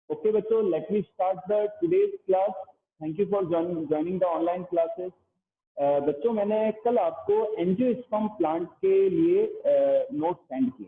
Okay बच्चों, let me start the today's class. Thank you for joining the online classes. बच्चों मैंने कल आपको एंजियोस्पर्म प्लांट के लिए नोट सेंड किए,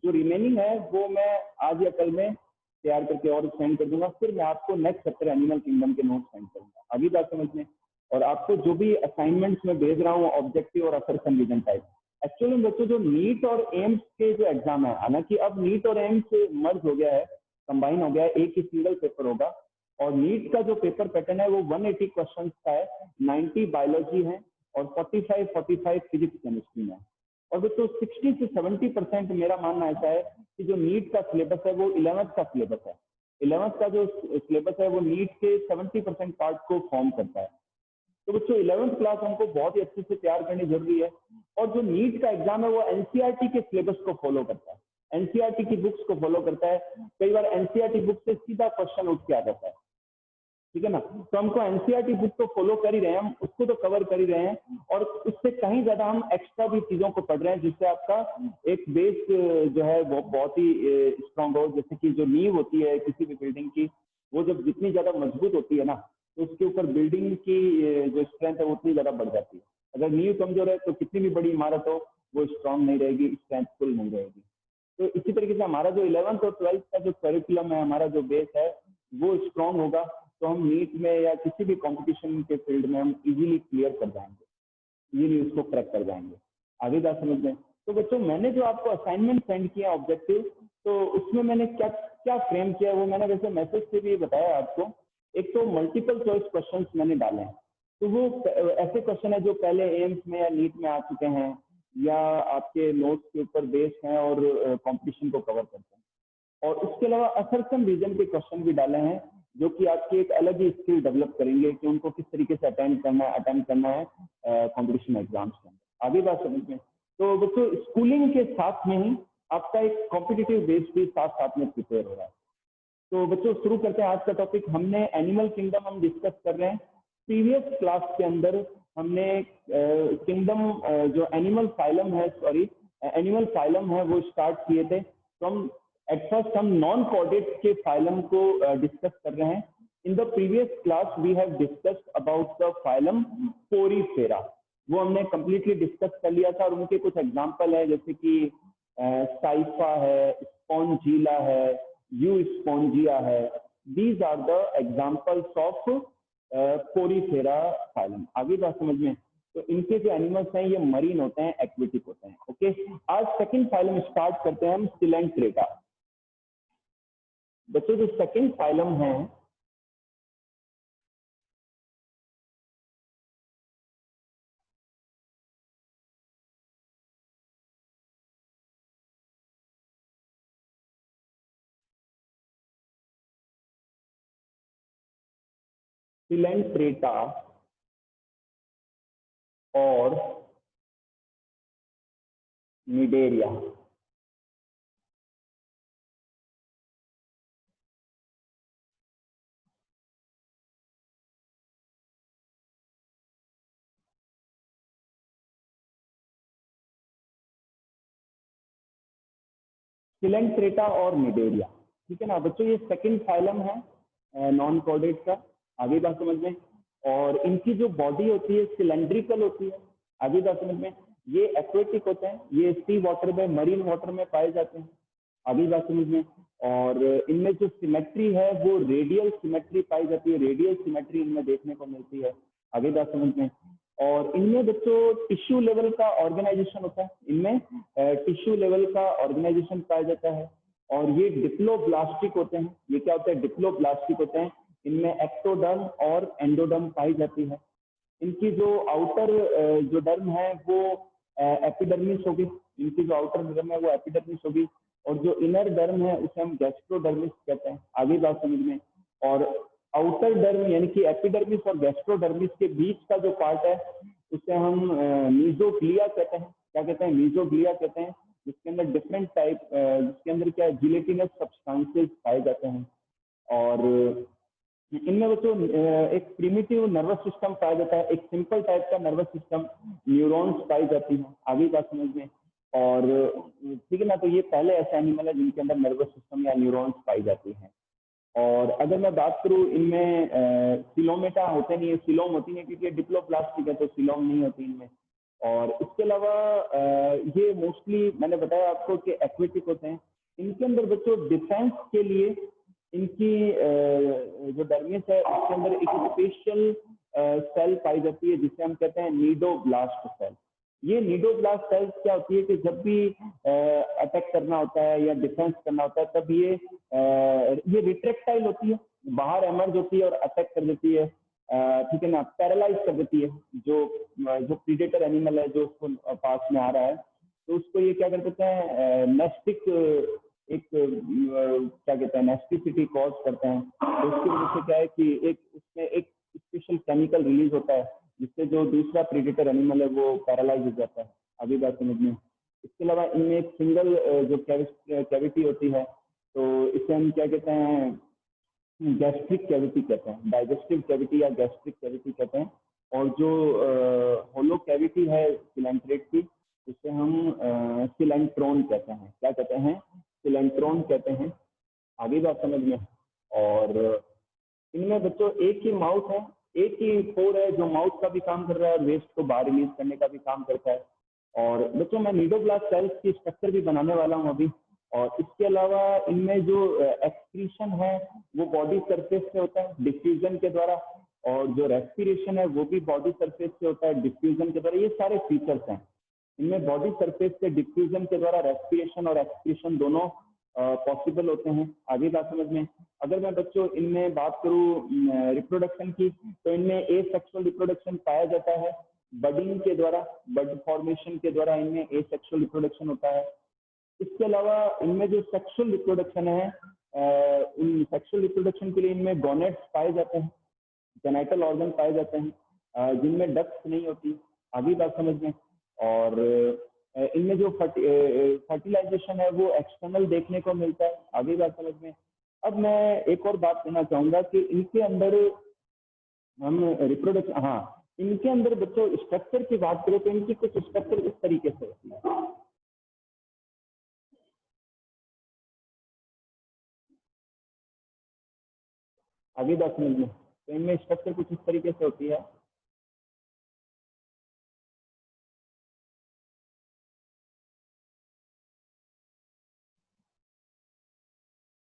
जो रिमेनिंग है वो मैं आज या कल में तैयार करके और सेंड कर दूंगा। फिर मैं आपको नेक्स्ट चैप्टर एनिमल किंगडम के नोट सेंड करूंगा, अभी बात समझ में। और आपको जो भी असाइनमेंट्स में भेज रहा हूँ ऑब्जेक्टिव और असर्शन रीजन टाइप, एक्चुअली में बच्चों जो नीट और एम्स के जो एग्जाम है, हालांकि अब नीट और एम्स मर्ज हो गया है, कंबाइन हो गया है, एक ही सिंगल पेपर होगा। और नीट का जो पेपर पैटर्न है वो 180 क्वेश्चंस का है, 90 बायोलॉजी है और 45 फिजिक्स केमिस्ट्री में। और दोस्तों 60 से 70% मेरा मानना ऐसा है कि जो नीट का सिलेबस है वो 11th का सिलेबस है। 11th का जो सिलेबस है वो नीट के 70% पार्ट को फॉर्म करता है। तो बच्चों 11th क्लास हमको बहुत ही अच्छे से तैयार करनी जरूरी है। और जो नीट का एग्जाम है वो एनसीईआरटी के सिलेबस को फॉलो करता है, एनसीईआरटी की बुक्स को फॉलो करता है। कई बार एनसीईआरटी बुक से सीधा क्वेश्चन उठ के आ जाता है, ठीक है ना। तो हमको एनसीईआरटी बुक तो फॉलो कर ही रहे हैं, हम उसको तो कवर कर ही रहे हैं, और उससे कहीं ज्यादा हम एक्स्ट्रा भी चीजों को पढ़ रहे हैं, जिससे आपका एक बेस जो है वो बहुत ही स्ट्रांग हो। जैसे कि जो नींव होती है किसी भी बिल्डिंग की, वो जब जितनी ज्यादा मजबूत होती है ना, तो उसके ऊपर बिल्डिंग की जो स्ट्रेंथ है वो उतनी ज्यादा बढ़ जाती है। अगर नींव कमजोर है तो कितनी भी बड़ी इमारत हो वो स्ट्रांग नहीं रहेगी, स्ट्रेंथफुल नहीं रहेगी। तो इसी तरीके से हमारा जो 11th और 12th का जो करिकुलम है, हमारा जो बेस है वो स्ट्रांग होगा, तो हम नीट में या किसी भी कंपटीशन के फील्ड में हम इजीली क्लियर कर जाएंगे, इजीली उसको क्रैक कर जाएंगे। आगे बात समझ में। तो बच्चों मैंने जो आपको असाइनमेंट सेंड किया ऑब्जेक्टिव, तो उसमें मैंने क्या क्या फ्रेम किया वो मैंने वैसे मैसेज से भी बताया आपको। एक तो मल्टीपल चॉइस क्वेश्चन मैंने डाले हैं, तो वो ऐसे क्वेश्चन है जो पहले एम्स में या नीट में आ चुके हैं या आपके नोट्स के ऊपर बेस्ड हैं और कंपटीशन को कवर करते हैं। और उसके अलावा असर्शन रीजन के क्वेश्चन भी डाले हैं, जो कि आपकी एक अलग ही स्किल डेवलप करेंगे कि उनको किस तरीके से अटेंड करना है कंपटीशन एग्जाम्स के अंदर। आगे बात समझ में। तो बच्चों स्कूलिंग के साथ में ही आपका एक कॉम्पिटिटिव बेस भी साथ साथ में प्रिपेयर हो रहा है। तो बच्चों शुरू करते हैं आज का टॉपिक। हमने एनिमल किंगडम हम डिस्कस कर रहे हैं। प्रीवियस क्लास के अंदर हमने किंगडम जो एनिमल फाइलम है, एनिमल फाइलम है वो स्टार्ट किए थे। तो हम एट फर्स्ट हम नॉन कॉर्डेट के फाइलम को डिस्कस कर रहे हैं। In the previous class we have discussed about the phylum porifera, वो हमने कंप्लीटली डिस्कस कर लिया था। और उनके कुछ एग्जांपल है, जैसे कि साइफा है, स्पॉन्जिला है, यू स्पॉन्जिया है। These are the examples of porifera phylum. आगे बात समझ में। तो इनके जो एनिमल्स हैं ये मरीन होते हैं, एक्वेटिक होते हैं। ओके, आज सेकंड फाइलम स्टार्ट करते हैं हम, सिलेंट्रेटा। बच्चों जो सेकंड फाइलम है सिलेंट्रेटा और निडेरिया। सिलेंट्रेटा और निडेरिया, ठीक है ना बच्चों। ये सेकंड फाइलम है नॉन कॉर्डेट का। आगे बात समझ में। और इनकी जो बॉडी होती है सिलेंड्रिकल होती है। आगे बात समझ में। ये एक्वेटिक होते हैं, ये सी वाटर में, मरीन वाटर में पाए जाते हैं। आगे बात समझ में। और इनमें जो सिमेट्री है वो रेडियल सिमेट्री पाई जाती है, रेडियल सिमेट्री इनमें देखने को मिलती है। आगे बात समझ में। और इनमें बच्चों टिश्यू लेवल का ऑर्गेनाइजेशन होता है, इनमें टिश्यू लेवल का ऑर्गेनाइजेशन पाया जाता है। और ये डिप्लोब्लास्टिक होते हैं। ये क्या होता है? डिप्लोब्लास्टिक होते हैं। इनमें एक्टोडर्म और एंडोडर्म पाई जाती है। इनकी जो आउटर जो डर्म है वो एपिडर्मिस होगी, इनकी जो आउटर डर्म है वो एपिडर्मिस होगी। और जो इनर डर्म है उसे हम गैस्ट्रोडर्मिस कहते हैं। आगे बात समझ में। और आउटर डर्म यानी कि एपिडर्मिस और गैस्ट्रोडर्मिस के बीच का जो पार्ट है उसे हम मीजोग्लिया कहते हैं। क्या कहते हैं? मीजोग्लिया कहते हैं। जिसके अंदर डिफरेंट टाइप, जिसके अंदर क्या जिलेटिनस सब्सटेंसेस पाए जाते हैं। और इनमें बच्चों एक प्रिमिटिव नर्वस सिस्टम पाया जाता है, एक सिंपल टाइप का नर्वस सिस्टम, न्यूरॉन्स पाई जाती हैं। आगे बात समझ में। और ठीक है ना, तो ये पहले ऐसे एनिमल है जिनके अंदर नर्वस सिस्टम या न्यूरॉन्स पाई जाती हैं। और अगर मैं बात करूँ इनमें सिलोमेटा होते नहीं है, सिलोम होती है क्योंकि डिप्लोप्लास्टिक है तो सिलोम नहीं होती इनमें। और इसके अलावा ये मोस्टली मैंने बताया आपको कि एक्वेटिक होते हैं। इनके अंदर बच्चों डिफेंस के लिए इनकी जो डर्मिस है उसके अंदर एक स्पेशल सेल पाई जाती है जिसे हम कहते हैं नीडोब्लास्ट सेल। ये नीडोब्लास्ट सेल्स क्या होती है कि जब भी अटैक करना होता है या डिफेंस करना होता है तब ये रिट्रेक्टाइल होती है, बाहर एमर्ज होती है और अटैक कर देती है, ठीक है ना, पैरालाइज कर देती है जो जो प्रीडेटर एनिमल है जो उसको पास में आ रहा है। तो उसको ये क्या कर देते हैं, नेस्टिक एक क्या कहते हैं नेस्टिसिटी कॉज करते हैं। तो उसकी वजह से क्या है कि एक उसमें एक स्पेशल केमिकल रिलीज होता है जिससे जो दूसरा प्रीडेटर एनिमल है वो पैरालाइज हो जाता है। अभी बात समझ में। इसके अलावा इनमें एक सिंगल जो कैविटी होती है तो इसे हम क्या कहते हैं, गैस्ट्रिक कैविटी कहते हैं, डाइजेस्टिव कैविटी या गैस्ट्रिक कैविटी कहते हैं। और जो होलो कैविटी है सिलेंट्रेट की उसे हम सिलेंट्रोन कहते हैं। क्या कहते हैं, सिलेंट्रोन कहते हैं। आगे बात समझ में। और इनमें बच्चों एक ही माउथ है, एक ही पोर है जो माउथ का भी काम कर रहा है और वेस्ट को बाहर रिलीज करने का भी काम करता है। और बच्चों मैं नीडोब्लास्ट सेल्स की स्ट्रक्चर भी बनाने वाला हूँ अभी। और इसके अलावा इनमें जो एक्सक्रीशन है वो बॉडी सरफेस से होता है डिफ्यूजन के द्वारा, और जो रेस्पिरेशन है वो भी बॉडी सरफेस से होता है डिफ्यूजन के द्वारा। ये सारे फीचर्स हैं इनमें, बॉडी सरफेस से डिफ्यूजन के द्वारा रेस्पिरेशन और एक्सक्रीशन दोनों पॉसिबल होते हैं। आगे बात समझ में। अगर मैं बच्चों इनमें बात करूँ रिप्रोडक्शन की तो इनमें ए सेक्सुअल रिप्रोडक्शन पाया जाता है बडिंग के द्वारा, बड फॉर्मेशन के द्वारा इनमें ए सेक्सुअल रिप्रोडक्शन होता है। इसके अलावा इनमें जो सेक्सुअल रिप्रोडक्शन है इन सेक्सुअल रिप्रोडक्शन के लिए इनमें गोनेट्स पाए जाते हैं, जेनाइटल ऑर्गन पाए जाते हैं जिनमें डक्ट्स नहीं होती। आगे बात समझ में। और इनमें जो फर्टिलाइजेशन है वो एक्सटर्नल देखने को मिलता है। आगे बात समझ में। अब मैं एक और बात कहना चाहूंगा कि इनके अंदर हम रिप्रोडक्शन, हाँ इनके अंदर बच्चों स्ट्रक्चर की बात करें तो इनकी कुछ स्ट्रक्चर इस तरीके से होती है। आगे बात समझ में। तो इनमें स्ट्रक्चर कुछ इस तरीके से होती है।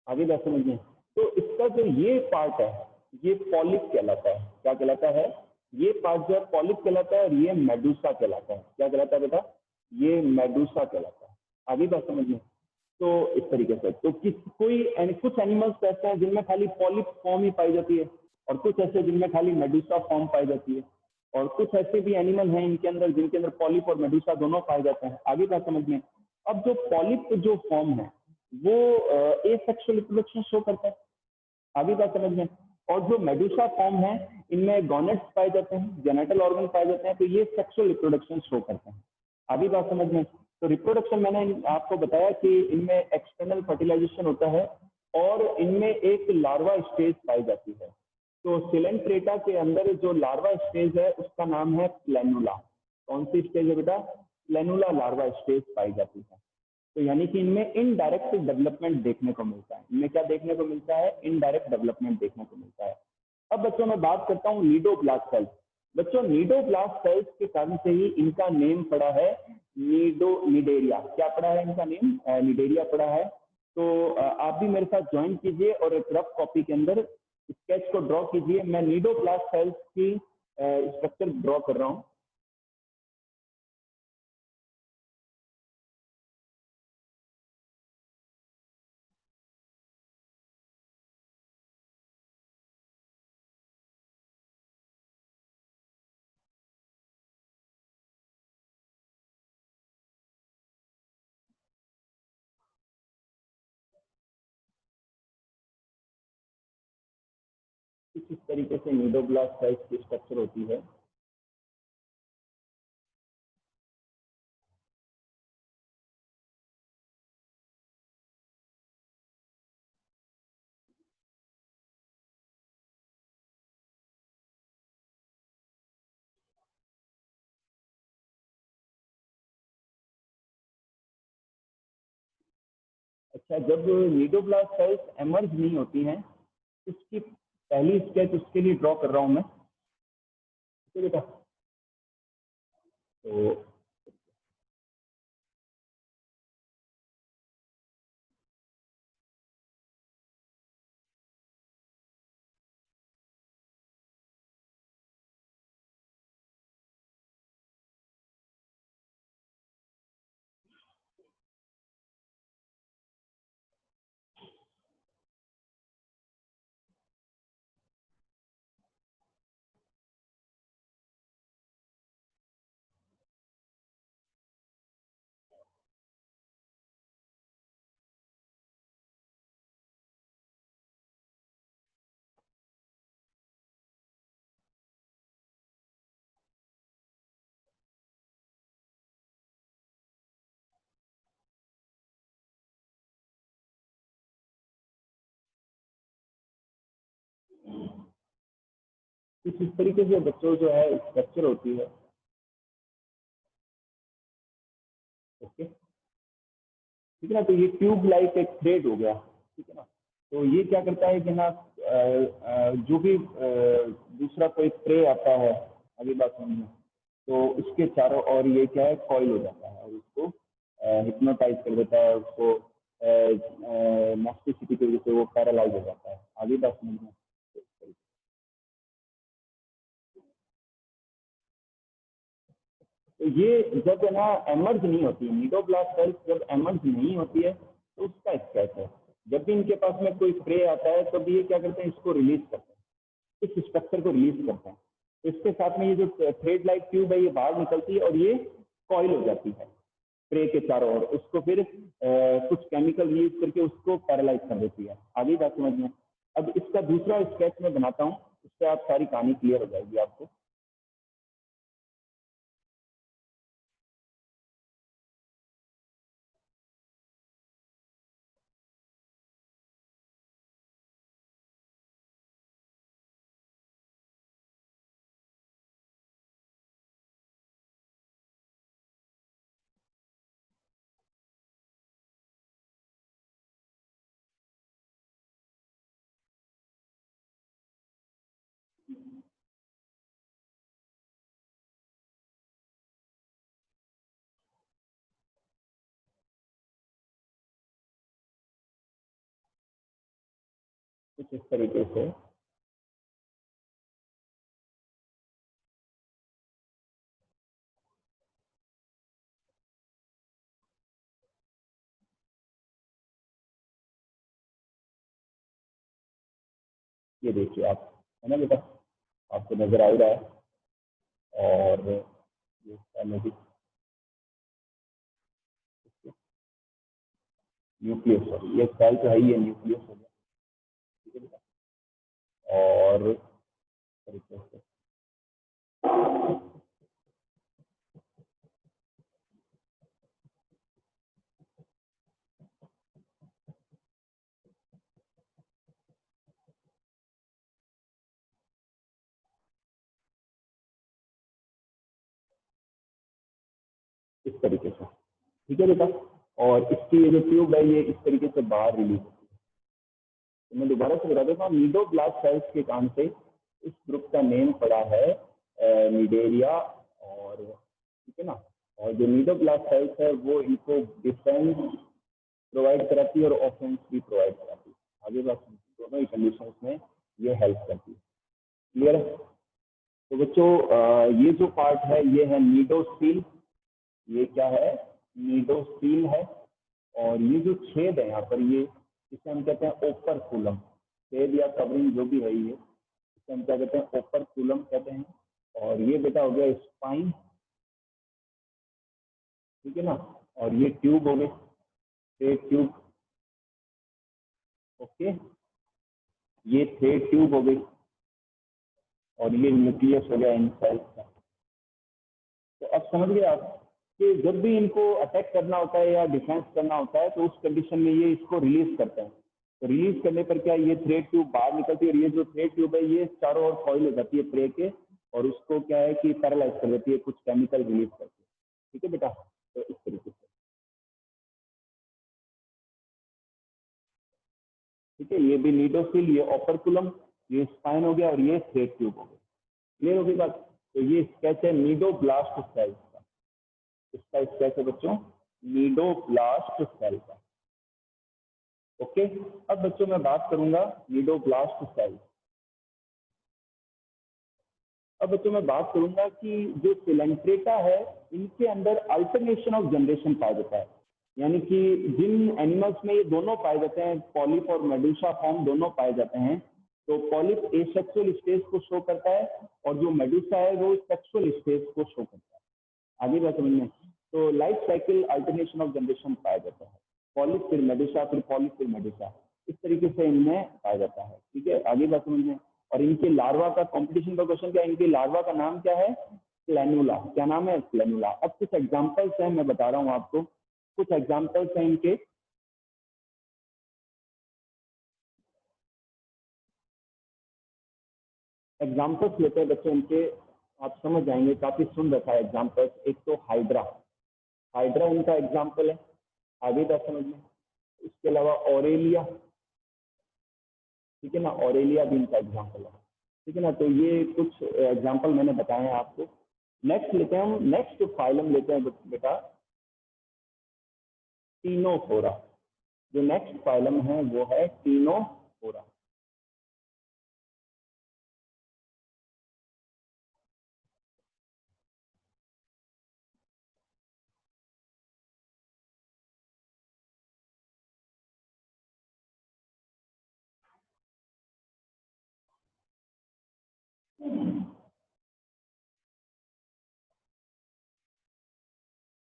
आगे बात समझ में। तो इसका जो ये पार्ट है ये पॉलिप कहलाता है। क्या कहलाता है, ये पार्ट जो है पॉलिप कहलाता है और ये मेडुसा कहलाता है। क्या कहलाता है बेटा, ये मेडुसा कहलाता है। आगे बात समझ में। तो इस तरीके से तो कुछ एनिमल्स ऐसे हैं जिनमें खाली पॉलिप फॉर्म ही पाई जाती है और कुछ ऐसे जिनमें खाली मेडुसा फॉर्म पाई जाती है, और कुछ ऐसे भी एनिमल हैं इनके अंदर जिनके अंदर पॉलिप और मेडुसा दोनों पाए जाते हैं। आगे बात समझ में। अब जो पॉलिप जो फॉर्म है वो ए सेक्सुअल रिप्रोडक्शन शो करता है। आगे बात समझ में। और जो मेडुसा फॉर्म है इनमें गोनेट्स पाए जाते हैं, जेनेटल ऑर्गन पाए जाते हैं, तो ये सेक्सुअल रिप्रोडक्शन शो करते हैं। आगे बात समझ में। तो रिप्रोडक्शन मैंने आपको बताया कि इनमें एक्सटर्नल फर्टिलाइजेशन होता है और इनमें एक लार्वा स्टेज पाई जाती है। तो सिलेंट्रेटा के अंदर जो लार्वा स्टेज है उसका नाम है प्लेनुला। कौन सी स्टेज है बेटा, प्लेनुला लार्वा स्टेज पाई जाती है। तो यानी कि इनमें इनडायरेक्ट डेवलपमेंट देखने को मिलता है। इनमें क्या देखने को मिलता है, इनडायरेक्ट डेवलपमेंट देखने को मिलता है। अब बच्चों मैं बात करता हूँ नीडोब्लास्ट सेल्स। बच्चों नीडोब्लास्ट सेल्स के कारण से ही इनका नेम पड़ा है निडेरिया। क्या पड़ा है इनका नेम, निडेरिया पड़ा है। तो आप भी मेरे साथ ज्वाइन कीजिए और एक रफ कॉपी के अंदर स्केच को ड्रॉ कीजिए। मैं नीडोब्लास्ट सेल्स की स्ट्रक्चर ड्रॉ कर रहा हूँ। इस तरीके से नीडोब्लास्ट सेल्स की स्ट्रक्चर होती है। अच्छा, जब नीडोब्लास्ट सेल्स एमर्ज नहीं होती हैं उसकी पहली स्केच उसके लिए ड्रॉ कर रहा हूँ मैं, ठीक है बेटा। तो कुछ इस तरीके से बच्चों जो है स्ट्रक्चर होती है। ओके, ठीक है ना। तो ये ट्यूब लाइक एक थ्रेड हो गया, ठीक है ना। तो ये क्या करता है कि ना जो भी दूसरा कोई प्रे आता है, अभी बात समझना, तो उसके चारों ओर ये क्या है, कॉइल हो जाता है और उसको हिप्नोटाइज कर देता है, उसको मॉस्टिसिटी की वजह से वो पैरालाइज हो जाता है। आगे बात समझना। तो ये जब है ना एमर्ज नहीं होती, नीडोब्लास्ट सेल्स जब एमर्ज नहीं होती है तो उसका स्केच है। जब भी इनके पास में कोई प्रे आता है तब ये क्या करते हैं, इसको रिलीज करते हैं, इस स्ट्रक्चर को रिलीज करते हैं। तो इसके साथ में ये जो थ्रेड लाइक ट्यूब है ये बाहर निकलती है और ये कॉइल हो जाती है प्रे के चारों ओर, उसको फिर कुछ केमिकल रिलीज करके उसको पैरालाइज कर देती है। आगे बात समझ में। अब इसका दूसरा स्केच मैं बनाता हूँ, उससे आप सारी कहानी क्लियर हो जाएगी आपको। कुछ इस तरीके से ये देखिए आप, है ना बेटा, आपको नजर आ ही रहा है। और ये मैजिक न्यूक्लियस, सॉरी ये सेल तो है ही है, न्यूक्लियस हो गया, ठीक है बेटा। और तरीके से इस तरीके से, ठीक है बेटा। और इसकी ये जो ट्यूब है ये इस तरीके से बाहर रिलीज होती है। तो मैं दोबारा से बता देता हूँ, नीडोब्लास्ट सेल्स के कारण से इस ग्रुप का नेम पड़ा है निडेरिया। और ठीक है ना। और जो नीडोब्लास्ट सेल्स है वो इनको डिफेंस प्रोवाइड कराती है और ऑफेंस भी प्रोवाइड कराती है। आगे बात, दोनों ही कंडीशन में ये हेल्प करती है। क्लियर है। तो बच्चों ये जो पार्ट है ये है नीडोस्टील। ये क्या है, नीडोस्टील है। और ये जो छेद है यहाँ पर, ये इसे हम कहते हैं ओपर कूलम। छेद या कवरिंग जो भी है ये, इसे हम क्या कहते हैं, ओपर कूलम कहते हैं। और ये बेटा हो गया स्पाइन, ठीक है ना। और ये ट्यूब हो गई, ट्यूब। ओके, ये थ्रेड ट्यूब हो गई। और ये न्यूक्लियस हो गया इनसाइड का। तो अब समझ गए आप कि जब भी इनको अटैक करना होता है या डिफेंस करना होता है तो उस कंडीशन में ये इसको रिलीज करते हैं। तो रिलीज करने पर क्या, ये थ्रेड ट्यूब बाहर निकलती है और ये जो थ्रेड ट्यूब है ये चारों ओर कॉइल हो जाती है प्रे के, और उसको क्या है कि पैरालाइज कर देती है, कुछ केमिकल रिलीज करती है। ठीक है बेटा। तो इस तरीके से ठीक है, ये भी निडोफिल, ये ओपर्कुलम, ये स्पाइन हो गया और ये थ्रेड ट्यूब हो गया। क्लियर होगी बात? तो ये स्केच है नीडोब्लास्ट सेल का। इसका स्केच है बच्चों नीडोब्लास्ट सेल का। ओके, अब बच्चों मैं बात करूंगा नीडोब्लास्ट सेल। अब बच्चों मैं बात करूंगा कि जो सिलेंट्रेटा है इनके अंदर अल्टरनेशन ऑफ जनरेशन पाया जाता है, यानी कि जिन एनिमल्स में ये दोनों पाए जाते हैं, पॉलिप और मेडुसा फॉर्म दोनों पाए जाते हैं, तो पॉलिप एसेक्सुअल स्टेज को शो करता है और जो मेडुसा है वो सेक्सुअल स्टेज को शो करता है। आगे बात समझ में? तो life cycle alternation of generation पाया जाता है, पॉलिप फिर मेडुसा फिर पॉलिप फिर मेडुसा, इस तरीके से इनमें पाया जाता है। ठीक है, आगे बात समझ में? और इनके लार्वा का कंपटीशन का क्वेश्चन क्या है, इनके लार्वा का नाम क्या है? स्प्लेनुला। क्या नाम है? स्प्लेनुला। अब कुछ एग्जांपल्स हैं, मैं बता रहा हूँ आपको, कुछ एग्जांपल्स हैं इनके। एग्जांपल्स लेते हैं बच्चों इनके, आप समझ जाएंगे, काफी सुन रखा है एग्जांपल्स। एक तो हाइड्रा, हाइड्रा इनका एग्जांपल है, आगे बात समझ में। इसके अलावा ऑरेलिया, ठीक है ना, ऑरेलिया भी इनका एग्जांपल है। ठीक है ना, तो ये कुछ एग्जांपल मैंने बताए हैं आपको। नेक्स्ट लेते हैं हम, नेक्स्ट फाइलम लेते हैं बेटा टीनोफोरा। जो नेक्स्ट फाइलम है वो है टीनोफोरा।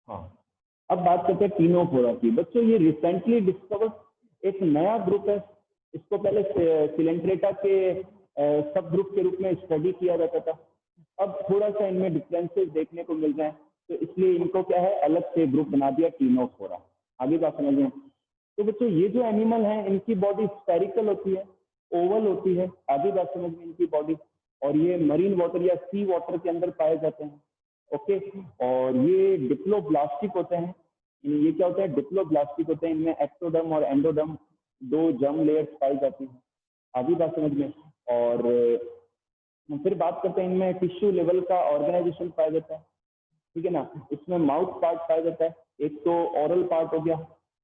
हाँ, अब बात करते हैं टीनोफोरा की। बच्चों ये रिसेंटली डिस्कवर्ड एक नया ग्रुप है, इसको पहले सिलेंट्रेटा के सब ग्रुप के रूप में स्टडी किया जाता था। अब थोड़ा सा इनमें डिफरेंसेस देखने को मिल रहे हैं, तो इसलिए इनको क्या है, अलग से ग्रुप बना दिया टीनोफोरा। आगे बात समझ में? तो बच्चों ये जो एनिमल है इनकी बॉडी स्पेरिकल होती है, ओवल होती है। आगे बात समझ में? इनकी बॉडी, और ये मरीन वाटर या सी वाटर के अंदर पाए जाते हैं। ओके, और ये डिप्लोब्लास्टिक होते हैं। ये क्या होता है? डिप्लोब्लास्टिक होते हैं। इनमें एक्टोडर्म और एंडोडर्म दो जर्म लेयर्स पाई जाती हैं। आगे बात समझ में? और फिर बात करते हैं, इनमें टिश्यू लेवल का ऑर्गेनाइजेशन पाया जाता है। ठीक है ना, इसमें माउथ पार्ट पाया जाता है, एक तो ऑरल पार्ट हो गया,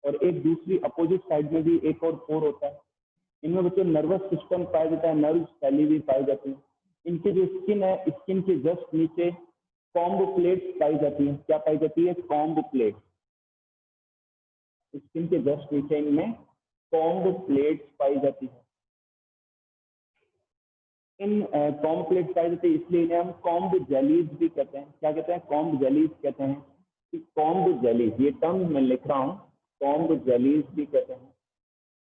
और एक दूसरी अपोजिट साइड में भी एक और पोर होता है। इनमें बच्चों नर्वस सिस्टम पाया जाता है, नर्व फैली हुई पाई जाती है। इनकी जो स्किन है, स्किन के जस्ट नीचे कॉम्ब प्लेट्स पाई जाती है। क्या पाई जाती है? Comb plate. स्किन के जस्ट नीचे इनमें कॉम्ब प्लेट्स पाई जाती है। इन कॉम्ब प्लेट्स पाई जाती है, इसलिए इन्हें हम कॉम्ब जेलीज भी कहते हैं। क्या कहते हैं? कॉम्ब जेलीज कहते हैं। कि कॉम्ब जेलीज, ये टर्म मैं लिख रहा हूँ, कॉम्ब जेलीज भी कहते हैं।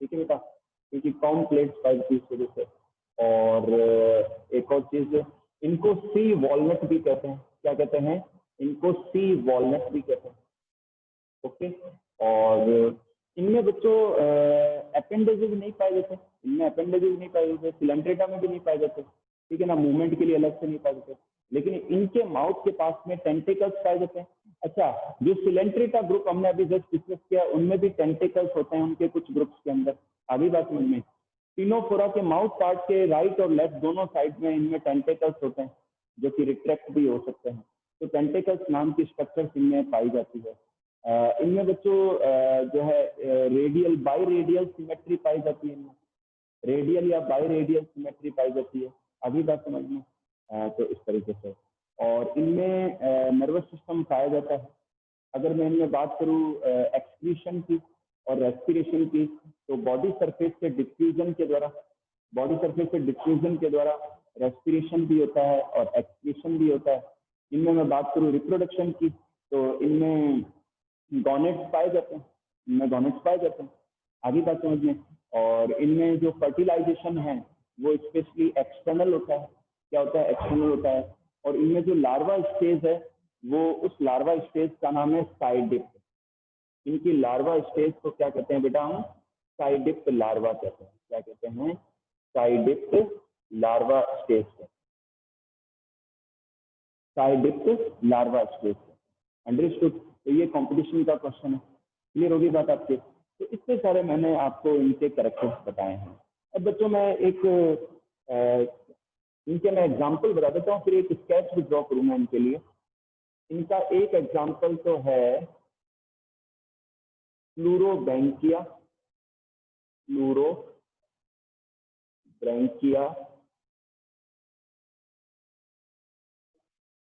ठीक है बेटा, क्योंकि कॉम्ब प्लेट्स पाई जाती है इस वजह से। और एक और चीज, इनको सी वॉलनट भी कहते हैं। क्या कहते हैं? इनको सी वॉलनट भी कहते हैं। ओके, और इनमें बच्चों अपेंडेजेस नहीं पाए जाते, इनमें अपेंडेजेस नहीं पाए जाते, सिलेंट्रेटा में भी नहीं पाए जाते। ठीक है ना, मूवमेंट के लिए अलग से नहीं पाए जाते, लेकिन इनके माउथ के पास में टेंटिकल्स पाए जाते हैं। अच्छा, जो सिलेंट्रेटा ग्रुप हमने अभी जस्ट डिस्कस किया, उनमें भी टेंटिकल्स होते हैं उनके कुछ ग्रुप्स के अंदर। आगे बात समझ में? टीनोफोरा के माउथ पार्ट के राइट और लेफ्ट दोनों साइड में इनमें टेंटिकल्स होते हैं, जो कि रिट्रैक्ट भी हो सकते हैं। तो टेंटिकल्स नाम की स्ट्रक्चर इनमें पाई जाती है। इनमें बच्चों जो है रेडियल बाई रेडियल सिमेट्री पाई जाती है, इनमें रेडियल या बाई रेडियल सिमेट्री पाई जाती है। अभी बात समझ में? तो इस तरीके से, और इनमें नर्वस सिस्टम पाया जाता है। अगर मैं इनमें बात करूँ एक्सक्रीशन की और रेस्पिरेशन की, तो बॉडी सरफेस से डिफ्यूजन के द्वारा, बॉडी सरफेस से डिफ्यूजन के द्वारा रेस्पिरेशन भी होता है और एक्सक्रीशन भी होता है। इनमें मैं बात करूँ रिप्रोडक्शन की, तो इनमें गॉनेट्स पाए जाते हैं, इनमें गॉनेट्स पाए जाते हैं। आगे बात समझ में? और इनमें जो फर्टिलाइजेशन है वो स्पेशली एक्सटर्नल होता है। क्या होता है? एक्सटर्नल होता है। और इनमें जो लार्वा स्टेज है, वो उस लार्वा स्टेज का नाम है साइडिप्ट। इनकी लार्वा स्टेज को क्या कहते हैं बेटा? हम साइडिप्ट लार्वा कहते हैं। क्या कहते हैं? साइडिप्ट लार्वा स्टेज को, साइडिप्ट लार्वा स्टेज को। अंडरस्टूड? तो ये कंपटीशन का क्वेश्चन है। क्लियर होगी बात आपके? तो इतने सारे मैंने आपको इनके कैरेक्टर्स बताए हैं। अब बच्चों मैं एक इनके मैं एग्जाम्पल बता देता हूँ, फिर एक स्केच भी ड्रॉ करूंगा इनके लिए। इनका एक एग्जाम्पल तो है फ्लूरोब्रैंकिया, फ्लूरोब्रैंकिया,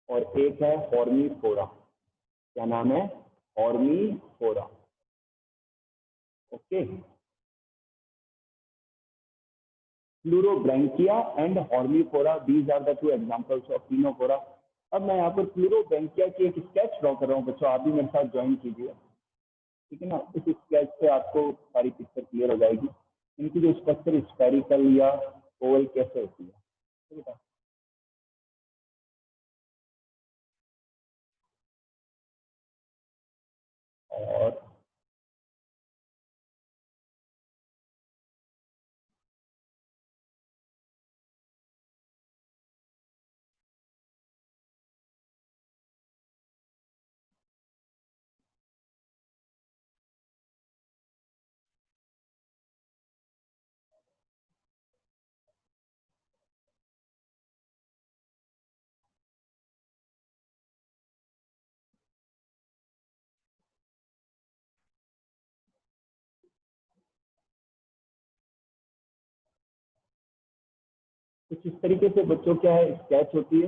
और एक है हॉर्मीफोरा। क्या नाम है? Hormiphora. Okay, Pleurobrachia and Hormiphora, these are the two examples of Ctenophora. अब मैं यहाँ पर फ्लूरोब्रैंकिया की एक स्केच ड्रॉ कर रहा हूँ बच्चों, आप भी मेरे साथ ज्वाइन कीजिए, ठीक है ना। इस स्केच से आपको सारी पिक्चर क्लियर हो जाएगी। इनकी जो स्ट्रक्चर स्फेरिकल या ओवल कैसे होती है, ठीक है। और कुछ इस तरीके से बच्चों क्या है स्केच होती है।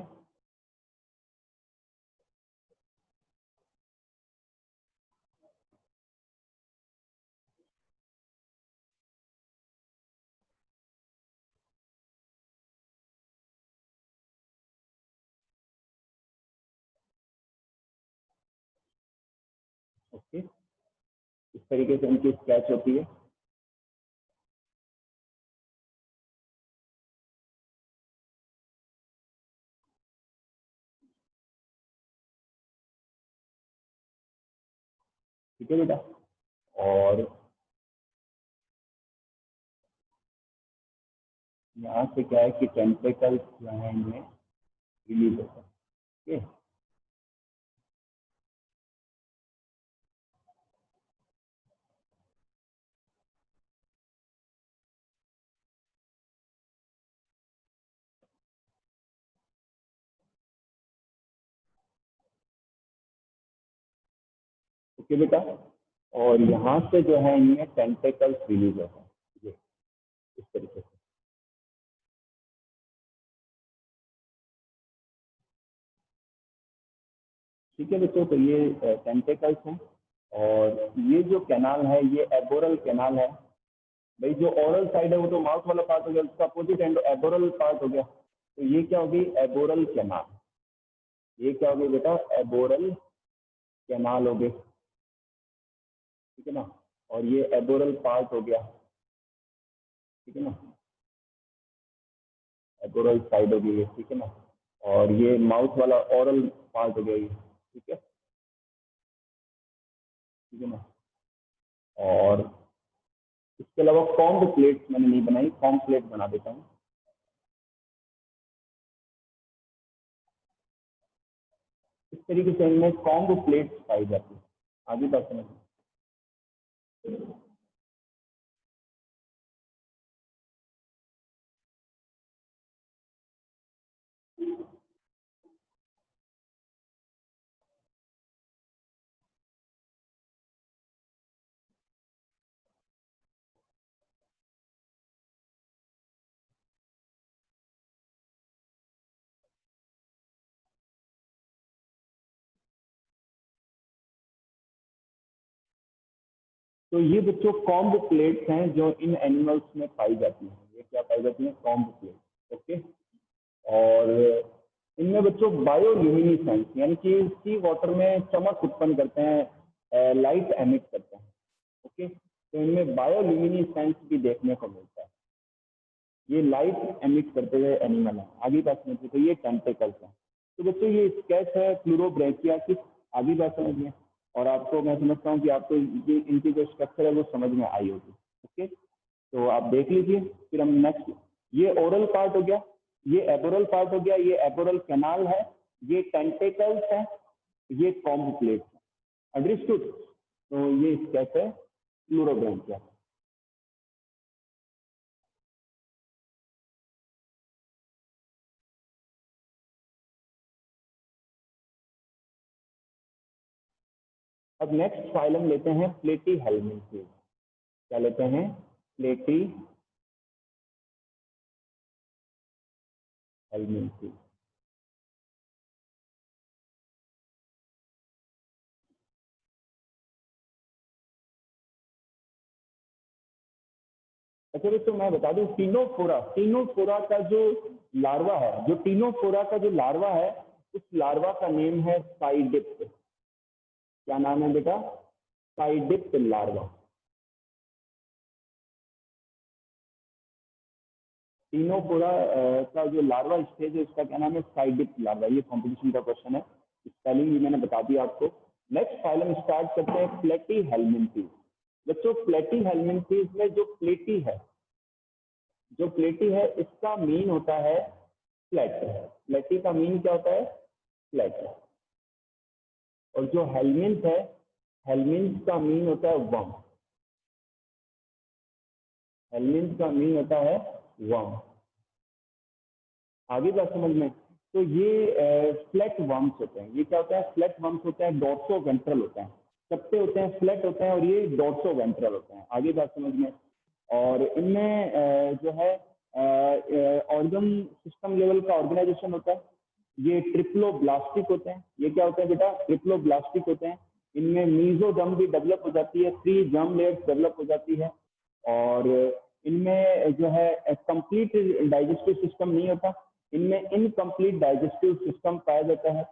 ओके, इस तरीके से इनकी स्केच होती है। ठीक है बेटा। और यहाँ से क्या है कि टेंटेकल्स जो है इनमें रिलीज होता है। ओके, ओके बेटा। और यहाँ से जो है इनमें टेंटेकल्स रिलीज होता है, ये इस तरीके से। ठीक है बच्चों, तो ये टेंटेकल्स हैं। और ये जो कैनाल है ये एबोरल कैनाल है। भाई जो ओरल साइड है वो तो माउथ वाला पार्ट हो गया, उसका अपोजिट एंड एबोरल पार्ट हो गया। तो ये क्या होगी? Aboral canal. ये क्या होगी बेटा? एबोरल कैनाल हो गए, ठीक है ना। और ये एबोरल पार्ट हो गया, ठीक है ना। एबोरल साइड हो गई है, ठीक है ना। और ये माउथ वाला ओरल पार्ट हो गया ये, ठीक है ना। और इसके अलावा कॉम्ब प्लेट्स मैंने नहीं बनाई, कॉम्ब प्लेट बना देता हूँ। इस तरीके से इनमें कॉम्ब प्लेट्स पाई जाती है। आगे बात समझ। तो ये बच्चों कॉम्ब प्लेट्स हैं जो इन एनिमल्स में पाई जाती हैं। ये क्या पाई जाती हैं? Comb plate. ओके। और इनमें बच्चों बायोल्यूमिनिसेंस यानी कि सी वाटर में चमक उत्पन्न करते हैं, लाइट एमिट करते हैं। ओके, तो इनमें बायोल्यूमिनिसेंस भी देखने को मिलता है। ये लाइट एमिट करते हुए एनिमल है। आगे बात समझिए, तो ये टेंटेकल्स है। तो बच्चों ये स्केच है फ्लूरोब्रैंकिया की। आगे बात समझिए। और आपको मैं समझता हूँ कि आपको इनकी जो स्ट्रक्चर है वो समझ में आई होगी। ओके, तो आप देख लीजिए। फिर हम नेक्स्ट, ये ओरल पार्ट हो गया, ये एबोरल पार्ट हो गया, ये एबोरल कैनाल है, ये टेंटेकल्स है, ये कॉम्ब प्लेट है। अंडरस्टूड? तो ये स्केच है फ्लोरोब्रांचिया। अब नेक्स्ट फाइलम लेते हैं प्लेटी हेलमिंथेस। क्या लेते हैं? प्लेटी हेलमिंथेस। अच्छा दोस्तों मैं बता दूं, टीनोफोरा का जो लार्वा है, जो टीनोफोरा का जो लार्वा है, उस लार्वा का नेम है साइडिप्ट। क्या नाम है बेटा? साइडिप्ट लार्वा। टीनोफोरा का जो लार्वा स्टेज है उसका क्या नाम है? साइडिप्ट लार्वा। ये कॉम्पिटिशन का क्वेश्चन है, स्पेलिंग भी मैंने बता दिया आपको। नेक्स्ट फाइलम स्टार्ट करते हैं प्लेटी हेलमिंथेस। बच्चों प्लेटी हेलमिंथेस में जो प्लेटी है इसका मीन होता है फ्लैट। प्लेटी का मीन क्या होता है? फ्लैट। और जो हेलमिंथ है, हेलमिंथ का मीन होता है वर्म। हेलमिंथ का मीन होता है वर्म। आगे बात समझ में? तो ये फ्लैट वर्म्स होते हैं। ये क्या होता है? फ्लैट वर्म्स होते हैं, डॉर्सो वेंट्रल होते हैं। सबसे होते हैं फ्लैट होते हैं और ये डॉर्सो वेंट्रल होते हैं। आगे बात समझ में? और इनमें जो है ऑर्गन सिस्टम लेवल का ऑर्गेनाइजेशन होता है। ये ट्रिप्लोब्लास्टिक होते हैं। ये क्या होते हैं बेटा? ट्रिप्लोब्लास्टिक होते हैं। इनमें मीजोडर्म भी डेवलप हो जाती है, 3 जर्म लेयर्स डेवलप हो जाती है। और इनमें जो है कंप्लीट डाइजेस्टिव सिस्टम नहीं होता, इनमें इनकम्प्लीट डाइजेस्टिव सिस्टम पाया जाता है।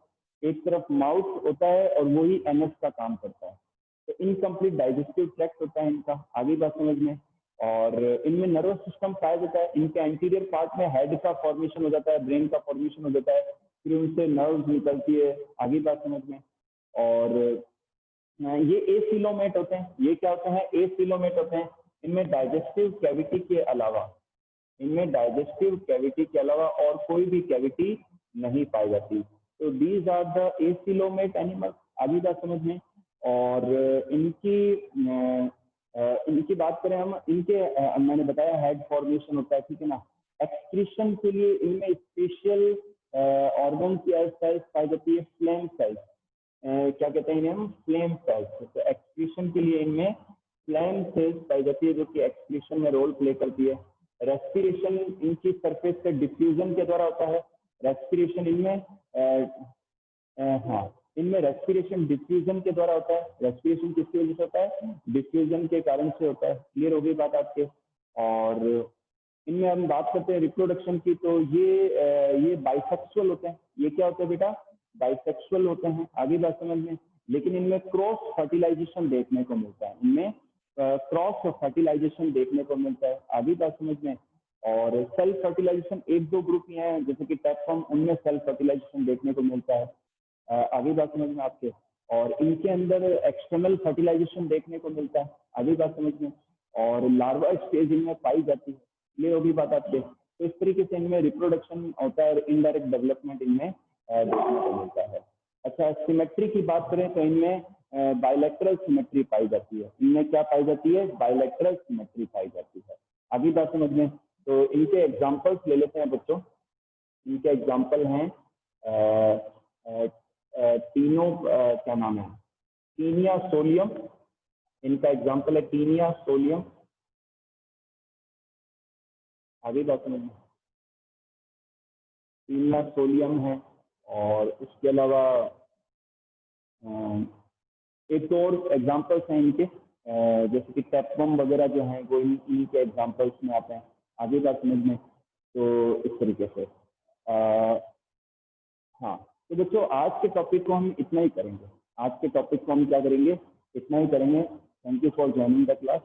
एक तरफ माउथ होता है और वही एनएस का काम करता है, तो इनकम्प्लीट डाइजेस्टिव ट्रैक्ट होता है इनका। आगे बात समझ में? और इनमें नर्वस सिस्टम पाया जाता है। इनके एंटीरियर पार्ट में हेड का फॉर्मेशन हो जाता है, ब्रेन का फॉर्मेशन हो जाता है, फिर उनसे नर्व्स निकलती है। आगे बात समझ में? और ये एसिलोमेट होते हैं। ये क्या होते हैं? एसिलोमेट होते हैं। इनमें डाइजेस्टिव कैविटी के अलावा और कोई भी कैविटी नहीं पाई जाती। तो these are the acoelomate animals. आगे बात समझ में? और इनकी बात करें हम, मैंने बताया हेड फॉर्मेशन होता है, ठीक है ना। एक्सक्रीशन के लिए इनमें स्पेशल ऑर्गन की सेल्स पाई जाती है, फ्लेम सेल्स। क्या कहते हैं इन्हें हम? Flame cells. तो एक्सक्रीशन के लिए इनमें फ्लेम सेल्स पाई जाती है जो कि एक्सक्रीशन में रोल प्ले करती है। रेस्पिरेशन इनकी सरफेस से डिफ्यूजन के द्वारा होता है। रेस्पिरेशन इनमें रेस्पिरेशन डिफ्यूजन के द्वारा होता है। रेस्पिरेशन किसकी वजह से होता है? डिफ्यूजन के कारण से होता है। क्लियर हो गई बात आपके? और इनमें हम बात करते हैं रिप्रोडक्शन की, तो ये बाइसेक्सुअल होते हैं। ये क्या होते हैं बेटा? बाइसेक्सुअल होते हैं। आगे बात समझ में? लेकिन इनमें क्रॉस फर्टिलाइजेशन देखने को मिलता है। इनमें क्रॉस फर्टिलाइजेशन देखने को मिलता है। आगे बात समझ में? और सेल्फ फर्टिलाइजेशन 1-2 ग्रुप ही हैं, जैसे कि टैपवर्म, उनमें सेल्फ फर्टिलाइजेशन देखने को मिलता है। आगे बात समझ में आपके? और इनके अंदर एक्सटर्नल फर्टिलाइजेशन देखने को मिलता है। आगे बात समझ में? और लार्वा स्टेज इनमें पाई जाती है। क्लियर होगी बात आपके? तो इस तरीके से इनमें रिप्रोडक्शन होता है और इनडायरेक्ट डेवलपमेंट इनमें देखने को मिलता है। अच्छा, सिमेट्री की बात करें तो इनमें बायलैटरल सिमेट्री पाई जाती है। इनमें क्या पाई जाती है? बायलैटरल सिमेट्री पाई जाती है। आगे बात समझ में? तो इनके एग्जाम्पल्स ले लेते हैं बच्चों। इनके एग्जाम्पल हैं क्या नाम है? Taenia solium. इनका एग्जाम्पल है टीनिया सोलियम। आगे बात समझ में? टीनिया सोलियम है। और उसके अलावा एक तो और एग्जाम्पल्स हैं इनके, जैसे कि टैपवर्म वगैरह जो हैं वो इनके एग्जाम्पल्स में आते हैं। आगे बात समझ में? तो इस तरीके से हाँ, तो बच्चों आज के टॉपिक को हम इतना ही करेंगे। आज के टॉपिक को हम क्या करेंगे? इतना ही करेंगे। Thank you for joining the class.